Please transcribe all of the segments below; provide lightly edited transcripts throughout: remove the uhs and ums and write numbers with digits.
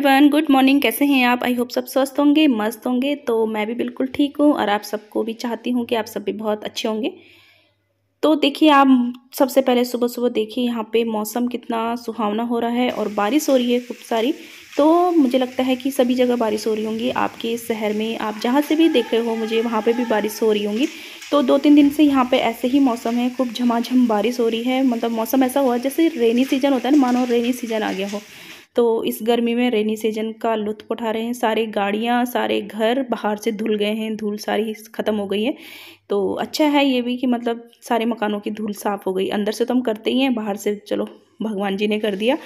Everyone, good morning. कैसे हैं आप? आई होप सब स्वस्थ होंगे, मस्त होंगे। तो मैं भी बिल्कुल ठीक हूँ और आप सबको भी चाहती हूँ कि आप सब भी बहुत अच्छे होंगे। तो देखिए, आप सबसे पहले सुबह सुबह देखिए यहाँ पे मौसम कितना सुहावना हो रहा है और बारिश हो रही है खूब सारी। तो मुझे लगता है कि सभी जगह बारिश हो रही होंगी, आपके शहर में आप जहाँ से भी देख रहे हो मुझे वहाँ पे भी बारिश हो रही होंगी। तो 2-3 दिन से यहाँ पे ऐसे ही मौसम है, खूब झमाझम बारिश हो रही है। मतलब मौसम ऐसा हुआ जैसे रेनी सीजन होता है ना, मानो रेनी सीजन आ गया हो। तो इस गर्मी में रेनी सीजन का लुत्फ़ उठा रहे हैं। सारी गाड़ियाँ, सारे घर बाहर से धुल गए हैं, धूल सारी ख़त्म हो गई है। तो अच्छा है ये भी कि मतलब सारे मकानों की धूल साफ़ हो गई। अंदर से तो हम करते ही हैं, बाहर से चलो भगवान जी ने कर दिया।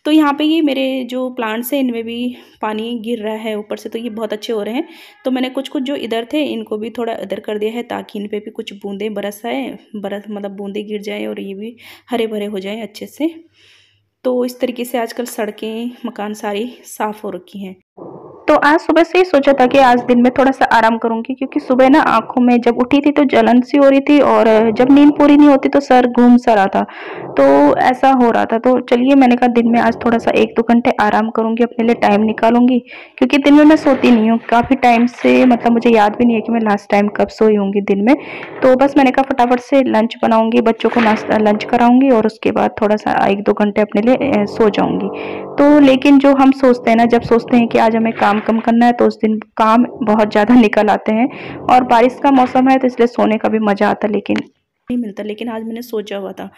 तो यहाँ पे ये मेरे जो प्लांट्स हैं इनमें भी पानी गिर रहा है ऊपर से, तो ये बहुत अच्छे हो रहे हैं। तो मैंने कुछ-कुछ जो इधर थे इनको भी थोड़ा इधर कर दिया है ताकि इन पे भी कुछ बूँदें बरस आएँ, मतलब बूँदें गिर जाएँ और ये भी हरे-भरे हो जाएँ अच्छे से। तो इस तरीके से आजकल सड़कें, मकान सारी साफ़ हो रखी हैं। तो आज सुबह से ही सोचा था कि आज दिन में थोड़ा-सा आराम करूँगी, क्योंकि सुबह ना आँखों में जब उठी थी तो जलन सी हो रही थी और जब नींद पूरी नहीं होती तो सर घूम सा रहा था। तो ऐसा हो रहा था, तो चलिए मैंने कहा दिन में आज थोड़ा-सा 1-2 घंटे आराम करूँगी, अपने लिए टाइम निकालूँगी, क्योंकि दिन में मैं सोती नहीं हूँ काफ़ी टाइम से। मतलब मुझे याद भी नहीं है कि मैं लास्ट टाइम कब सोई होंगी दिन में। तो बस मैंने कहा फटाफट से लंच बनाऊँगी, बच्चों को लंच कराऊँगी और उसके बाद थोड़ा-सा 1-2 घंटे अपने लिए सो जाऊँगी। तो लेकिन जो हम सोचते हैं ना, जब सोचते हैं कि आज हमें काम कम करना है तो उस दिन काम बहुत ज़्यादा निकल आते हैं। और बारिश का मौसम है तो इसलिए सोने का भी मज़ा आता, लेकिन नहीं मिलता। लेकिन आज मैंने सोचा हुआ था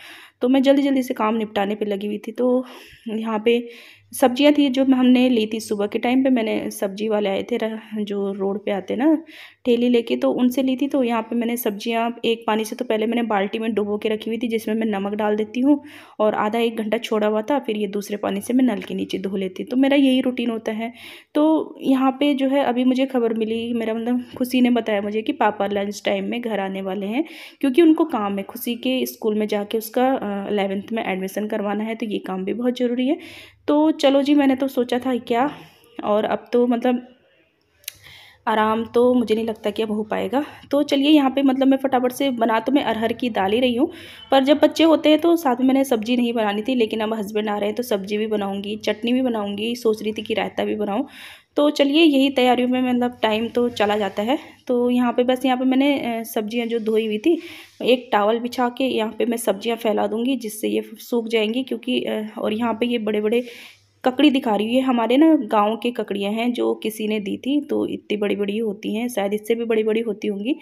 तो मैं जल्दी-जल्दी से काम निपटाने पे लगी हुई थी। तो यहाँ पे सब्जियाँ थी जो हमने ली थी सुबह के टाइम पे। मैंने सब्जी वाले आए थे जो रोड पे आते ना ठेली लेके, तो उनसे ली थी। तो यहाँ पे मैंने सब्जियाँ एक पानी से तो पहले मैंने बाल्टी में डुबो के रखी हुई थी, जिसमें मैं नमक डाल देती हूँ और आधा 1 घंटा छोड़ा हुआ था, फिर ये दूसरे पानी से मैं नल के नीचे धो लेती। तो मेरा यही रूटीन होता है। तो यहाँ पे जो है अभी मुझे खबर मिली, मेरा मतलब खुशी ने बताया मुझे कि पापा लंच टाइम में घर आने वाले हैं, क्योंकि उनको काम है खुशी के स्कूल में जाके उसका 11th में एडमिशन करवाना है। तो ये काम भी बहुत ज़रूरी है। तो चलो जी, मैंने तो सोचा था क्या, और अब तो मतलब आराम तो मुझे नहीं लगता कि अब हो पाएगा। तो चलिए यहाँ पे मतलब मैं फटाफट से बना तो मैं अरहर की दाल ही रही हूँ, पर जब बच्चे होते हैं तो साथ में मैंने सब्ज़ी नहीं बनानी थी, लेकिन अब हस्बैंड आ रहे हैं तो सब्ज़ी भी बनाऊँगी, चटनी भी बनाऊँगी, सोच रही थी कि रायता भी बनाऊँ। तो चलिए यही तैयारियों में मतलब टाइम तो चला जाता है। तो यहाँ पे बस यहाँ पे मैंने सब्जियाँ जो धोई हुई थी, एक टॉवल बिछा के यहाँ पे मैं सब्जियाँ फैला दूँगी, जिससे ये सूख जाएँगी। क्योंकि और यहाँ पे ये बड़े-बड़े ककड़ी दिखा रही है, हमारे ना गाँव की ककड़ियाँ हैं जो किसी ने दी थी। तो इतनी बड़ी-बड़ी होती हैं, शायद इससे भी बड़ी-बड़ी होती होंगी।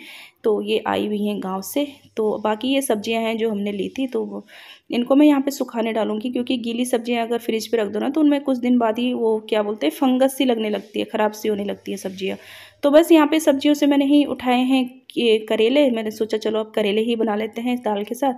तो ये आई हुई हैं गाँव से। तो बाकी ये सब्जियाँ हैं जो हमने ली थी, तो इनको मैं यहाँ पे सुखाने डालूँगी, क्योंकि गीली सब्जियाँ अगर फ्रिज पे रख दो ना तो उनमें कुछ दिन बाद ही वो क्या बोलते हैं फंगस सी लगने लगती है, ख़राब सी होने लगती है सब्जियाँ। तो बस यहाँ पे सब्जियों से मैंने ही उठाए हैं ये करेले। मैंने सोचा चलो अब करेले ही बना लेते हैं दाल के साथ।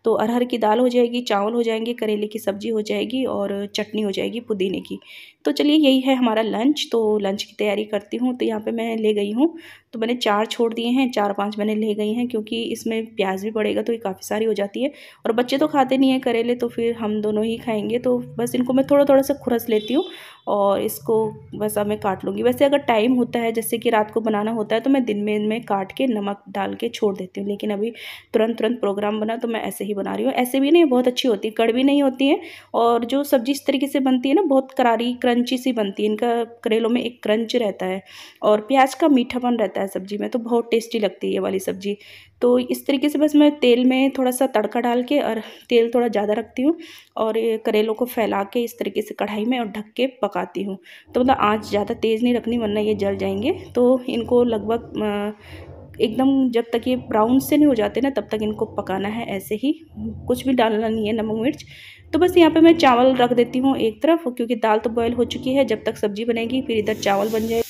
तो अरहर की दाल हो जाएगी, चावल हो जाएंगे, करेले की सब्ज़ी हो जाएगी और चटनी हो जाएगी पुदीने की। तो चलिए यही है हमारा लंच। तो लंच की तैयारी करती हूँ। तो यहाँ पे मैं ले गई हूँ, तो मैंने 4 छोड़ दिए हैं, 4-5 मैंने ले गई हैं, क्योंकि इसमें प्याज भी पड़ेगा तो ये काफ़ी सारी हो जाती है। और बच्चे तो खाते नहीं हैं करेले, तो फिर हम दोनों ही खाएंगे। तो बस इनको मैं थोड़ा-थोड़ा सा खुरस लेती हूँ और इसको बस अब मैं काट लूँगी। वैसे अगर टाइम होता है, जैसे कि रात को बनाना होता है, तो मैं दिन में इनमें काट के नमक डाल के छोड़ देती हूँ। लेकिन अभी तुरंत प्रोग्राम बना तो मैं ऐसे ही बना रही हूँ। ऐसे भी नहीं बहुत अच्छी होती है, कड़वी नहीं होती है। और जो सब्ज़ी इस तरीके से बनती है ना, बहुत करारी क्रंची सी बनती है। इनका करेलों में एक क्रंच रहता है और प्याज का मीठापन रहता है सब्ज़ी में, तो बहुत टेस्टी लगती है ये वाली सब्ज़ी। तो इस तरीके से बस मैं तेल में थोड़ा सा तड़का डाल के, और तेल थोड़ा ज़्यादा रखती हूँ, और ये करेलों को फैला के इस तरीके से कढ़ाई में और ढक के पकाती हूँ। तो मतलब आँच ज़्यादा तेज़ नहीं रखनी, वरना ये जल जाएंगे। तो इनको लगभग एकदम जब तक ये ब्राउन से नहीं हो जाते ना, तब तक इनको पकाना है ऐसे ही, कुछ भी डालना नहीं है, नमक मिर्च। तो बस यहाँ पे मैं चावल रख देती हूँ एक तरफ, क्योंकि दाल तो बॉयल हो चुकी है। जब तक सब्ज़ी बनेगी फिर इधर चावल बन जाए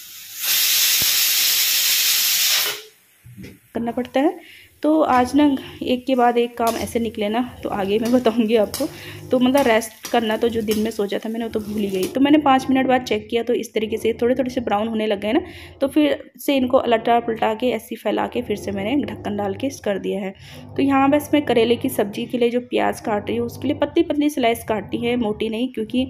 करना पड़ता है। तो आज ना एक के बाद एक काम ऐसे निकले ना, तो आगे मैं बताऊंगी आपको। तो मतलब रेस्ट करना तो जो दिन में सोचा था मैंने, वो तो भूल ही गई। तो मैंने 5 मिनट बाद चेक किया, तो इस तरीके से थोड़े थोड़े से ब्राउन होने लग गए ना, तो फिर से इनको अलटा पलटा के ऐसे फैला के फिर से मैंने ढक्कन डाल के कर दिया है। तो यहाँ बस मैं करेले की सब्ज़ी के लिए जो प्याज काट रही हूँ, उसके लिए पतली पतली स्लाइस काटनी है, मोटी नहीं, क्योंकि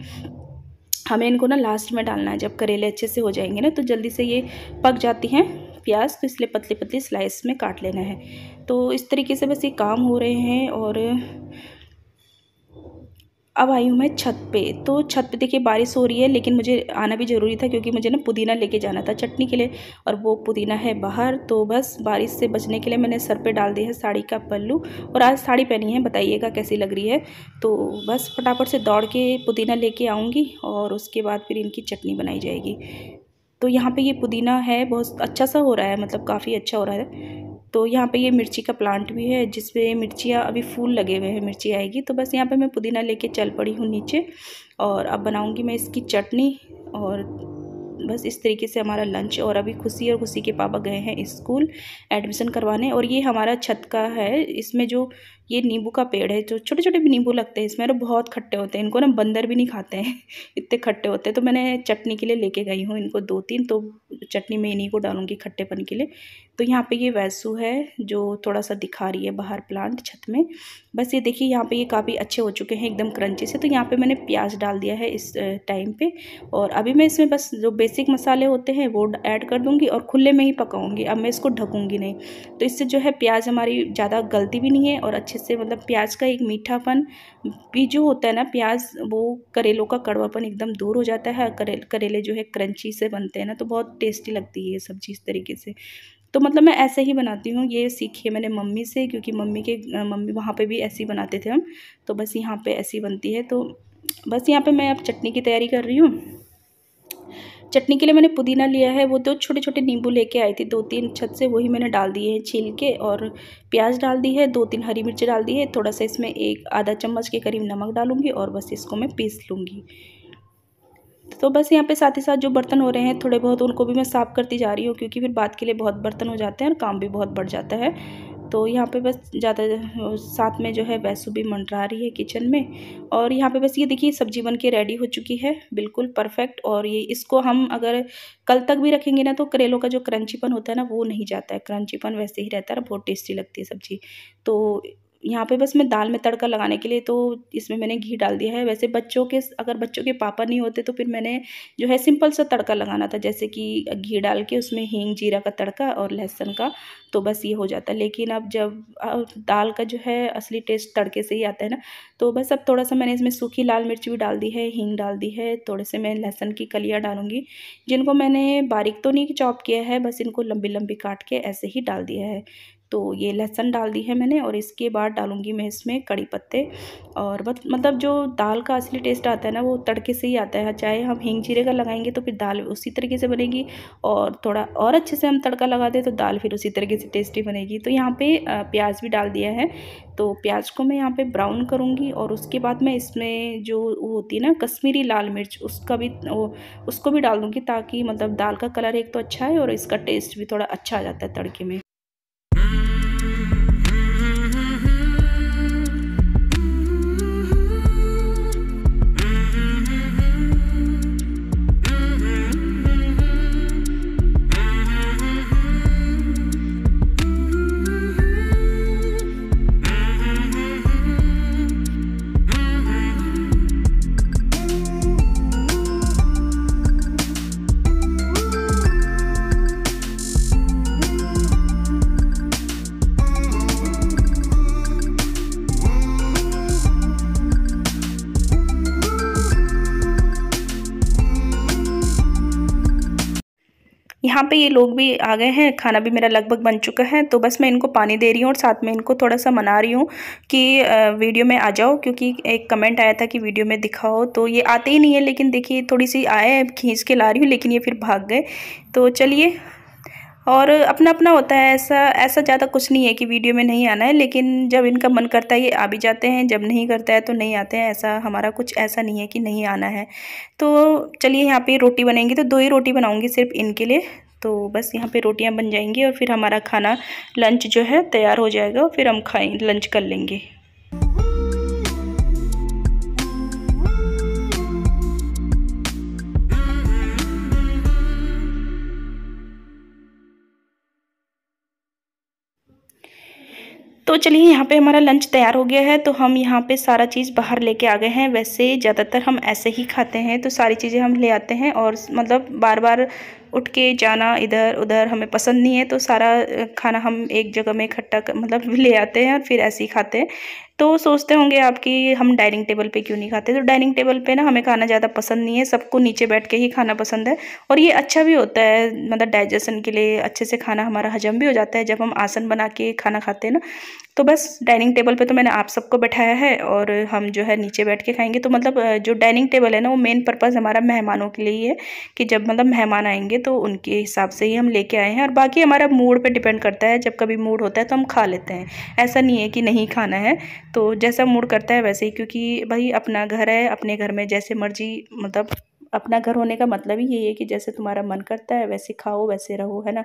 हमें इनको ना लास्ट में डालना है। जब करेले अच्छे से हो जाएंगे ना, तो जल्दी से ये पक जाती हैं प्याज, तो इसलिए पतली पतली स्लाइस में काट लेना है। तो इस तरीके से बस ये काम हो रहे हैं। और अब आई हूँ मैं छत पे। तो छत पे देखिए बारिश हो रही है, लेकिन मुझे आना भी ज़रूरी था क्योंकि मुझे ना पुदीना लेके जाना था चटनी के लिए, और वो पुदीना है बाहर। तो बस बारिश से बचने के लिए मैंने सर पे डाल दिया है साड़ी का पल्लू, और आज साड़ी पहनी है, बताइएगा कैसी लग रही है। तो बस फटाफट से दौड़ के पुदीना लेके आऊँगी और उसके बाद फिर इनकी चटनी बनाई जाएगी। तो यहाँ पे ये पुदीना है बहुत अच्छा सा हो रहा है, मतलब काफ़ी अच्छा हो रहा है। तो यहाँ पे ये मिर्ची का प्लांट भी है जिसपे मिर्चियाँ अभी फूल लगे हुए हैं, मिर्ची आएगी। तो बस यहाँ पे मैं पुदीना लेके चल पड़ी हूँ नीचे, और अब बनाऊँगी मैं इसकी चटनी। और बस इस तरीके से हमारा लंच। और अभी खुशी और खुशी के पापा गए हैं स्कूल एडमिशन करवाने। और ये हमारा छत का है, इसमें जो ये नींबू का पेड़ है, जो छोटे छोटे भी नींबू लगते हैं इसमें, और बहुत खट्टे होते हैं, इनको ना बंदर भी नहीं खाते हैं इतने खट्टे होते हैं। तो मैंने चटनी के लिए लेके गई हूँ इनको 2-3, तो चटनी में इन्हीं को डालूंगी खट्टेपन के लिए। तो यहाँ पे ये वैसू है जो थोड़ा सा दिखा रही है बाहर प्लांट छत में। बस ये देखिए यहाँ पे ये काफ़ी अच्छे हो चुके हैं एकदम क्रंची से। तो यहाँ पे मैंने प्याज डाल दिया है इस टाइम पे, और अभी मैं इसमें बस जो बेसिक मसाले होते हैं वो ऐड कर दूँगी और खुले में ही पकाऊंगी। अब मैं इसको ढकूंगी नहीं, तो इससे जो है प्याज हमारी ज़्यादा गलती भी नहीं है, और अच्छे से मतलब प्याज का एक मीठापन भी जो होता है ना, प्याज वो करेलों का कड़वापन एकदम दूर हो जाता है। करेले जो है क्रंची से बनते हैं ना, तो बहुत टेस्टी लगती है ये सब्ज़ी इस तरीके से। तो मतलब मैं ऐसे ही बनाती हूँ, ये सीखी है मैंने मम्मी से, क्योंकि मम्मी वहाँ पे भी ऐसे ही बनाते थे हम। तो बस यहाँ पे ऐसी बनती है। तो बस यहाँ पे मैं अब चटनी की तैयारी कर रही हूँ। चटनी के लिए मैंने पुदीना लिया है, वो 2 छोटे छोटे नींबू लेके आई थी 2-3 छत से, वही मैंने डाल दिए हैं छील के। और प्याज डाल दी है, 2-3 हरी मिर्च डाल दी है, थोड़ा सा इसमें एक आधा चम्मच के करीब नमक डालूंगी, और बस इसको मैं पीस लूँगी। तो बस यहाँ पे साथ ही साथ जो बर्तन हो रहे हैं थोड़े बहुत, उनको भी मैं साफ़ करती जा रही हूँ, क्योंकि फिर बात के लिए बहुत बर्तन हो जाते हैं और काम भी बहुत बढ़ जाता है। तो यहाँ पे बस ज़्यादा साथ में जो है वैसू भी मंडरा रही है किचन में। और यहाँ पे बस ये देखिए सब्जी बन के रेडी हो चुकी है, बिल्कुल परफेक्ट। और ये इसको हम अगर कल तक भी रखेंगे ना, तो करेलों का जो क्रंचीपन होता है ना, वो नहीं जाता है, क्रंचीपन वैसे ही रहता है, बहुत टेस्टी लगती है सब्ज़ी। तो यहाँ पे बस मैं दाल में तड़का लगाने के लिए तो इसमें मैंने घी डाल दिया है। वैसे अगर बच्चों के पापा नहीं होते तो फिर मैंने जो है सिंपल सा तड़का लगाना था, जैसे कि घी डाल के उसमें हींग जीरा का तड़का और लहसुन का, तो बस ये हो जाता है। लेकिन अब जब दाल का जो है असली टेस्ट तड़के से ही आता है ना, तो बस अब थोड़ा सा मैंने इसमें सूखी लाल मिर्च भी डाल दी है, हींग डाल दी है, थोड़े से मैं लहसुन की कलियाँ डालूंगी, जिनको मैंने बारीक तो नहीं चॉप किया है, बस इनको लंबी लंबी काट के ऐसे ही डाल दिया है। तो ये लहसुन डाल दी है मैंने, और इसके बाद डालूंगी मैं इसमें कड़ी पत्ते। और बस मतलब जो दाल का असली टेस्ट आता है ना, वो तड़के से ही आता है। चाहे हम हींग जीरे का लगाएंगे तो फिर दाल उसी तरीके से बनेगी, और थोड़ा और अच्छे से हम तड़का लगा दें तो दाल फिर उसी तरीके से टेस्टी बनेगी। तो यहाँ पे प्याज भी डाल दिया है, तो प्याज को मैं यहाँ पे ब्राउन करूँगी, और उसके बाद मैं इसमें जो वो होती है ना कश्मीरी लाल मिर्च, उसको भी डाल दूँगी, ताकि मतलब दाल का कलर एक तो अच्छा है और इसका टेस्ट भी थोड़ा अच्छा आ जाता है तड़के में। यहाँ पे ये लोग भी आ गए हैं, खाना भी मेरा लगभग बन चुका है। तो बस मैं इनको पानी दे रही हूँ और साथ में इनको थोड़ा सा मना रही हूँ कि वीडियो में आ जाओ, क्योंकि एक कमेंट आया था कि वीडियो में दिखाओ, तो ये आते ही नहीं है। लेकिन देखिए थोड़ी सी आए, खींच के ला रही हूँ, लेकिन ये फिर भाग गए। तो चलिए, और अपना अपना होता है, ऐसा ज़्यादा कुछ नहीं है कि वीडियो में नहीं आना है, लेकिन जब इनका मन करता है ये आ भी जाते हैं, जब नहीं करता है तो नहीं आते हैं। ऐसा हमारा कुछ ऐसा नहीं है कि नहीं आना है। तो चलिए, यहाँ पे रोटी बनेंगी तो 2 ही रोटी बनाऊंगी सिर्फ इनके लिए। तो बस यहाँ पे रोटियाँ बन जाएंगी और फिर हमारा खाना लंच जो है तैयार हो जाएगा, फिर हम लंच कर लेंगे। तो चलिए, यहाँ पे हमारा लंच तैयार हो गया है। तो हम यहाँ पे सारा चीज़ बाहर लेके आ गए हैं। वैसे ज़्यादातर हम ऐसे ही खाते हैं, तो सारी चीज़ें हम ले आते हैं, और मतलब बार बार उठ के जाना इधर उधर हमें पसंद नहीं है, तो सारा खाना हम एक जगह में इकट्ठा मतलब ले आते हैं और फिर ऐसे ही खाते हैं। तो सोचते होंगे आप कि हम डाइनिंग टेबल पे क्यों नहीं खाते, तो डाइनिंग टेबल पे ना हमें खाना ज़्यादा पसंद नहीं है, सबको नीचे बैठ के ही खाना पसंद है। और ये अच्छा भी होता है, मतलब डाइजेशन के लिए अच्छे से खाना हमारा हजम भी हो जाता है जब हम आसन बना के खाना खाते हैं ना। तो बस डाइनिंग टेबल पे तो मैंने आप सबको बैठाया है और हम जो है नीचे बैठ के खाएंगे। तो मतलब जो डाइनिंग टेबल है ना, वो मेन पर्पज़ हमारा मेहमानों के लिए ही है कि जब मतलब मेहमान आएंगे तो उनके हिसाब से ही हम लेके आए हैं। और बाकी हमारा मूड पे डिपेंड करता है, जब कभी मूड होता है तो हम खा लेते हैं, ऐसा नहीं है कि नहीं खाना है। तो जैसा मूड करता है वैसे ही, क्योंकि भाई अपना घर है, अपने घर में जैसे मर्जी, मतलब अपना घर होने का मतलब ही यही है कि जैसे तुम्हारा मन करता है वैसे खाओ वैसे रहो, है ना।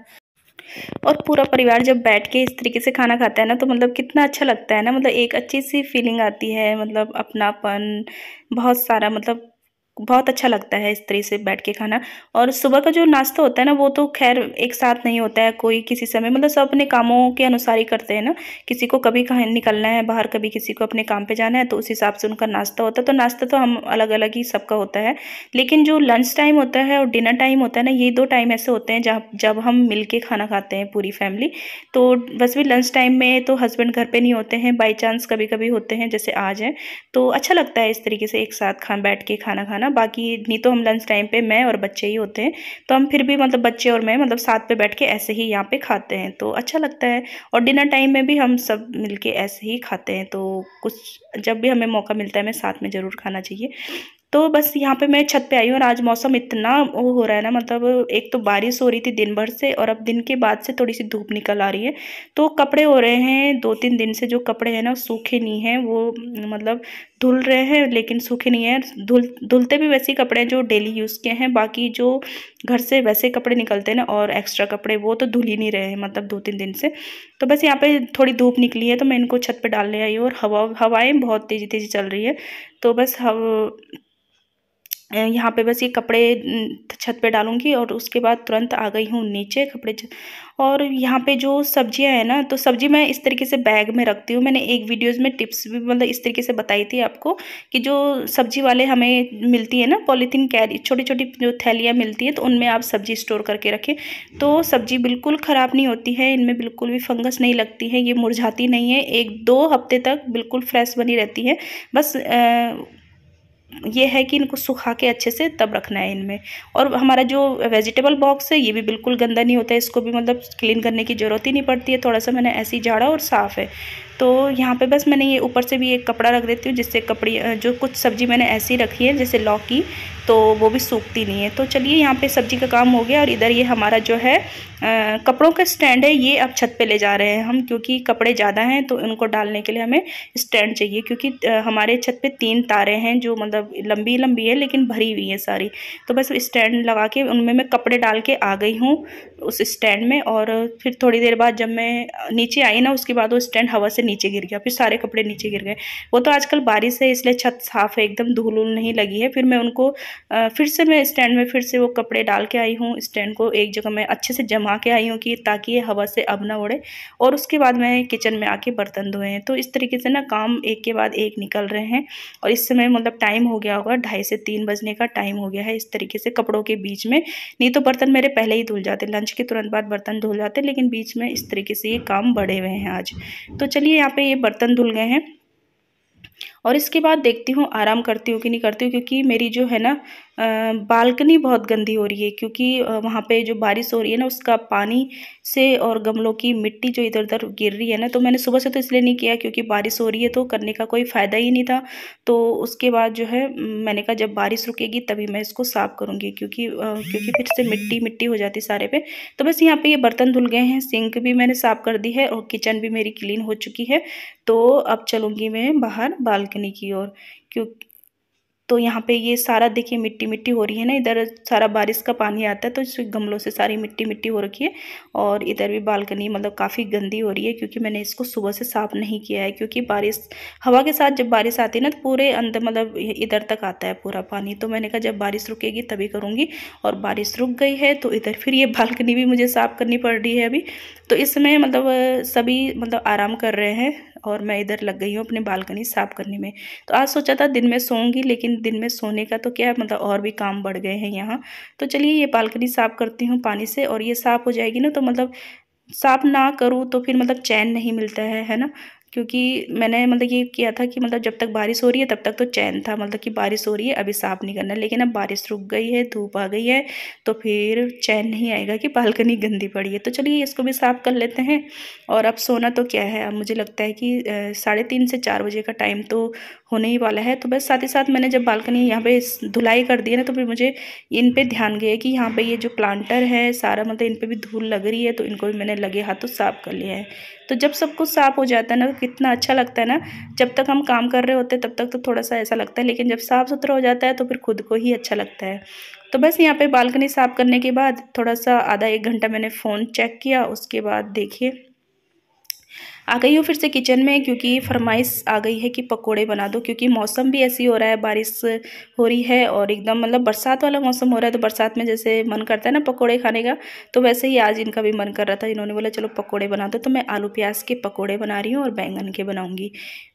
और पूरा परिवार जब बैठ के इस तरीके से खाना खाता है ना, तो मतलब कितना अच्छा लगता है ना, मतलब एक अच्छी सी फीलिंग आती है, मतलब अपनापन बहुत सारा, मतलब बहुत अच्छा लगता है इस तरह से बैठ के खाना। और सुबह का जो नाश्ता होता है ना, वो तो खैर एक साथ नहीं होता है, कोई किसी समय, मतलब सब अपने कामों के अनुसार ही करते हैं ना। किसी को कभी कहीं निकलना है बाहर, कभी किसी को अपने काम पे जाना है, तो उस हिसाब से उनका नाश्ता होता है। तो नाश्ता तो हम अलग अलग ही सबका होता है, लेकिन जो लंच टाइम होता है और डिनर टाइम होता है ना, ये 2 टाइम ऐसे होते हैं जब हम मिल के खाना खाते हैं पूरी फैमिली। तो बस भी लंच टाइम में तो हस्बैंड घर पे नहीं होते हैं, बाई चांस कभी कभी होते हैं, जैसे आज है। तो अच्छा लगता है इस तरीके से एक साथ बैठ के खाना खाना। बाकी नहीं तो हम लंच टाइम पे मैं और बच्चे ही होते हैं, तो हम फिर भी मतलब बच्चे और मैं मतलब साथ पे बैठ के ऐसे ही यहाँ पे खाते हैं, तो अच्छा लगता है। और डिनर टाइम में भी हम सब मिलके ऐसे ही खाते हैं, तो कुछ जब भी हमें मौका मिलता है हमें साथ में ज़रूर खाना चाहिए। तो बस यहाँ पे मैं छत पे आई हूँ और आज मौसम इतना वो हो रहा है ना, मतलब एक तो बारिश हो रही थी दिन भर से, और अब दिन के बाद से थोड़ी सी धूप निकल आ रही है। तो कपड़े हो रहे हैं 2-3 दिन से, जो कपड़े हैं ना सूखे नहीं हैं, वो मतलब धुल रहे हैं लेकिन सूखे नहीं हैं। धुलते भी वैसे कपड़े हैं जो डेली यूज़ के हैं, बाकी जो घर से वैसे कपड़े निकलते हैं ना और एक्स्ट्रा कपड़े, वो तो धुल ही नहीं रहे हैं मतलब 2-3 दिन से। तो बस यहाँ पे थोड़ी धूप निकली है तो मैं इनको छत पे डालने आई हूँ, और हवाएं बहुत तेज़ी तेज़ी चल रही है। तो बस यहाँ पे बस ये कपड़े छत पे डालूंगी और उसके बाद तुरंत आ गई हूँ नीचे और यहाँ पे जो सब्जियां है ना, तो सब्जी मैं इस तरीके से बैग में रखती हूँ। मैंने एक वीडियोस में टिप्स भी मतलब इस तरीके से बताई थी आपको, कि जो सब्जी वाले हमें मिलती है ना पॉलीथीन कैरी, छोटी छोटी जो थैलियाँ मिलती है, तो उनमें आप सब्जी स्टोर करके रखें, तो सब्जी बिल्कुल ख़राब नहीं होती है, इनमें बिल्कुल भी फंगस नहीं लगती है, ये मुरझाती नहीं है, 1-2 हफ्ते तक बिल्कुल फ्रेश बनी रहती है। बस ये है कि इनको सुखा के अच्छे से तब रखना है इनमें। और हमारा जो वेजिटेबल बॉक्स है ये भी बिल्कुल गंदा नहीं होता है, इसको भी मतलब क्लीन करने की ज़रूरत ही नहीं पड़ती है, थोड़ा सा मैंने ऐसे ही झाड़ा और साफ़ है। तो यहाँ पे बस मैंने ये ऊपर से भी एक कपड़ा रख देती हूँ, जिससे कपड़ी जो कुछ सब्ज़ी मैंने ऐसी रखी है जैसे लौकी, तो वो भी सूखती नहीं है। तो चलिए यहाँ पे सब्ज़ी का काम हो गया, और इधर ये हमारा जो है कपड़ों का स्टैंड है, ये अब छत पे ले जा रहे हैं हम, क्योंकि कपड़े ज़्यादा हैं तो इनको डालने के लिए हमें स्टैंड चाहिए, क्योंकि हमारे छत पे 3 तारें हैं जो मतलब लंबी लंबी है लेकिन भरी हुई है सारी। तो बस स्टैंड लगा के उनमें मैं कपड़े डाल के आ गई हूँ उस स्टैंड में। और फिर थोड़ी देर बाद जब मैं नीचे आई ना, उसके बाद वो स्टैंड हवा से नीचे गिर गया, फिर सारे कपड़े नीचे गिर गए। वो तो आजकल बारिश है इसलिए छत साफ़ है, एकदम धूल उल नहीं लगी है। फिर मैं उनको फिर से मैं स्टैंड में फिर से वो कपड़े डाल के आई हूँ, स्टैंड को एक जगह मैं अच्छे से जमा के आई हूँ कि ताकि ये हवा से अब ना उड़े। और उसके बाद मैं किचन में आके बर्तन धोए हैं। तो इस तरीके से ना काम एक के बाद एक निकल रहे हैं, और इस समय मतलब टाइम हो गया होगा 2:30 से 3 बजने का टाइम हो गया है इस तरीके से कपड़ों के बीच में। नहीं तो बर्तन मेरे पहले ही धुल जाते, लंच के तुरंत बाद बर्तन धुल जाते, लेकिन बीच में इस तरीके से ये काम बढ़े हुए हैं आज। तो चलिए यहाँ पे ये बर्तन धुल गए हैं, और इसके बाद देखती हूँ आराम करती हूँ कि नहीं करती हूँ, क्योंकि मेरी जो है ना बालकनी बहुत गंदी हो रही है, क्योंकि वहाँ पे जो बारिश हो रही है ना उसका पानी से, और गमलों की मिट्टी जो इधर उधर गिर रही है ना, तो मैंने सुबह से तो इसलिए नहीं किया क्योंकि बारिश हो रही है तो करने का कोई फ़ायदा ही नहीं था। तो उसके बाद जो है मैंने कहा जब बारिश रुकेगी तभी मैं इसको साफ़ करूँगी, क्योंकि फिर से मिट्टी मिट्टी हो जाती सारे पे। तो बस यहाँ पे ये बर्तन धुल गए हैं, सिंक भी मैंने साफ़ कर दी है और किचन भी मेरी क्लीन हो चुकी है। तो अब चलूँगी मैं बाहर बालकनी की ओर, क्यों तो यहाँ पे ये सारा देखिए मिट्टी मिट्टी हो रही है ना, इधर सारा बारिश का पानी आता है तो इस गमलों से सारी मिट्टी मिट्टी हो रखी है। और इधर भी बालकनी मतलब काफ़ी गंदी हो रही है, क्योंकि मैंने इसको सुबह से साफ़ नहीं किया है, क्योंकि बारिश हवा के साथ जब बारिश आती है ना तो पूरे अंदर मतलब इधर तक आता है पूरा पानी। तो मैंने कहा जब बारिश रुकेगी तभी करूँगी, और बारिश रुक गई है तो इधर फिर ये बालकनी भी मुझे साफ़ करनी पड़ रही है अभी। तो इसमें मतलब सभी मतलब आराम कर रहे हैं और मैं इधर लग गई हूँ अपनी बालकनी साफ़ करने में। तो आज सोचा था दिन में सोऊंगी, लेकिन लेकिन दिन में सोने का तो क्या है, मतलब और भी काम बढ़ गए हैं यहाँ। तो चलिए ये बालकनी साफ़ करती हूँ पानी से, और ये साफ़ हो जाएगी ना तो मतलब साफ़ ना करूँ तो फिर मतलब चैन नहीं मिलता है ना। क्योंकि मैंने मतलब ये किया था कि मतलब जब तक बारिश हो रही है तब तक तो चैन था, मतलब कि बारिश हो रही है अभी साफ़ नहीं करना, लेकिन अब बारिश रुक गई है, धूप आ गई है, तो फिर चैन नहीं आएगा कि बालकनी गंदी पड़ी है। तो चलिए इसको भी साफ़ कर लेते हैं। और अब सोना तो क्या है, अब मुझे लगता है कि 3:30 से 4 बजे का टाइम तो होने ही वाला है। तो बस साथ ही साथ मैंने जब बालकनी यहाँ पे धुलाई कर दी है ना, तो फिर मुझे इन पे ध्यान गया कि यहाँ पे ये जो प्लांटर है सारा, मतलब इन पे भी धूल लग रही है, तो इनको भी मैंने लगे हाथों साफ़ कर लिया है। तो जब सब कुछ साफ़ हो जाता है ना तो कितना अच्छा लगता है ना। जब तक हम काम कर रहे होते हैं तब तक तो थोड़ा सा ऐसा लगता है, लेकिन जब साफ़ सुथरा हो जाता है तो फिर खुद को ही अच्छा लगता है। तो बस यहाँ पे बालकनी साफ़ करने के बाद थोड़ा सा आधा 1 घंटा मैंने फ़ोन चेक किया, उसके बाद देखिए आ गई हूँ फिर से किचन में, क्योंकि फरमाइश आ गई है कि पकोड़े बना दो। क्योंकि मौसम भी ऐसी हो रहा है, बारिश हो रही है और एकदम मतलब बरसात वाला मौसम हो रहा है, तो बरसात में जैसे मन करता है ना पकोड़े खाने का, तो वैसे ही आज इनका भी मन कर रहा था। इन्होंने बोला चलो पकोड़े बना दो, तो मैं आलू प्याज के पकोड़े बना रही हूँ और बैंगन के बनाऊँगी।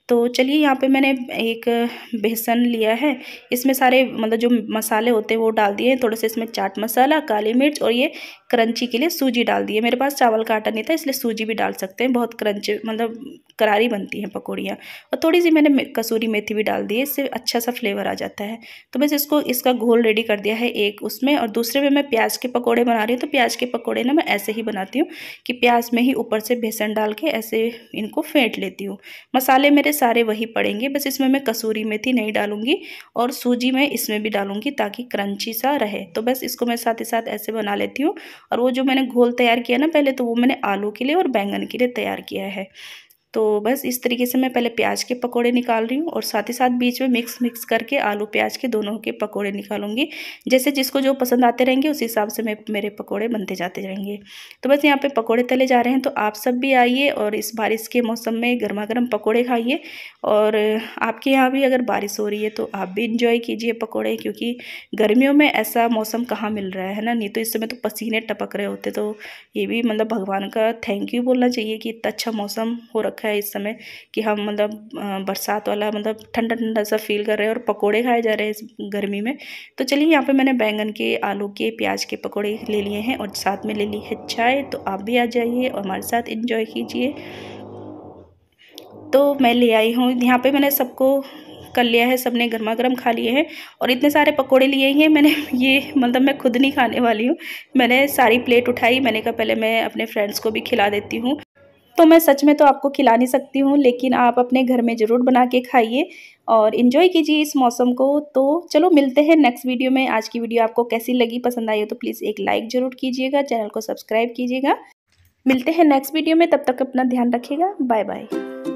तो चलिए यहाँ पे मैंने एक बेसन लिया है, इसमें सारे मतलब जो मसाले होते हैं वो डाल दिए, थोड़ा सा इसमें चाट मसाला, काली मिर्च और ये क्रंची के लिए सूजी डाल दी है। मेरे पास चावल का आटा नहीं था इसलिए सूजी भी डाल सकते हैं, बहुत क्रंची मतलब करारी बनती हैं पकौड़ियाँ। और थोड़ी सी मैंने कसूरी मेथी भी डाल दी है, इससे अच्छा सा फ्लेवर आ जाता है। तो बस इसका घोल रेडी कर दिया है एक उसमें, और दूसरे में मैं प्याज के पकौड़े बना रही हूँ। तो प्याज के पकौड़े ना मैं ऐसे ही बनाती हूँ कि प्याज में ही ऊपर से बेसन डाल के ऐसे इनको फेंट लेती हूँ। मसाले मेरे सारे वही पड़ेंगे, बस इसमें मैं कसूरी मेथी नहीं डालूंगी और सूजी मैं इसमें भी डालूंगी ताकि क्रंची सा रहे। तो बस इसको मैं साथ ही साथ ऐसे बना लेती हूँ। और वो जो मैंने घोल तैयार किया ना पहले, तो वो मैंने आलू के लिए और बैंगन के लिए तैयार किया है। तो बस इस तरीके से मैं पहले प्याज के पकोड़े निकाल रही हूँ और साथ ही साथ बीच में मिक्स करके आलू प्याज के दोनों के पकोड़े निकालूंगी। जैसे जिसको जो पसंद आते रहेंगे उस हिसाब से मेरे पकोड़े बनते जाते रहेंगे। तो बस यहाँ पे पकोड़े तले जा रहे हैं, तो आप सब भी आइए और इस बारिश के मौसम में गर्मा गर्म पकोड़े खाइए। और आपके यहाँ भी अगर बारिश हो रही है तो आप भी इंजॉय कीजिए पकोड़े, क्योंकि गर्मियों में ऐसा मौसम कहाँ मिल रहा है ना। नहीं तो इस समय तो पसीने टपक रहे होते। तो ये भी मतलब भगवान का थैंक यू बोलना चाहिए कि इतना अच्छा मौसम हो रखा है इस समय, कि हम मतलब बरसात वाला मतलब ठंडा ठंडा सा फील कर रहे हैं और पकोड़े खाए जा रहे हैं इस गर्मी में। तो चलिए यहाँ पे मैंने बैंगन के, आलू के, प्याज के पकोड़े ले लिए हैं और साथ में ले ली है चाय। तो आप भी आ जाइए और हमारे साथ इंजॉय कीजिए। तो मैं ले आई हूँ यहाँ पे, मैंने सबको कर लिया है, सबने गर्मा गर्म खा लिए हैं। और इतने सारे पकोड़े लिए हैं मैंने, ये मतलब मैं खुद नहीं खाने वाली हूँ। मैंने सारी प्लेट उठाई, मैंने कहा पहले मैं अपने फ्रेंड्स को भी खिला देती हूँ। तो मैं सच में तो आपको खिला नहीं सकती हूँ, लेकिन आप अपने घर में ज़रूर बना के खाइए और इन्जॉय कीजिए इस मौसम को। तो चलो मिलते हैं नेक्स्ट वीडियो में। आज की वीडियो आपको कैसी लगी, पसंद आई हो तो प्लीज़ एक लाइक ज़रूर कीजिएगा, चैनल को सब्सक्राइब कीजिएगा। मिलते हैं नेक्स्ट वीडियो में, तब तक अपना ध्यान रखिएगा। Bye bye.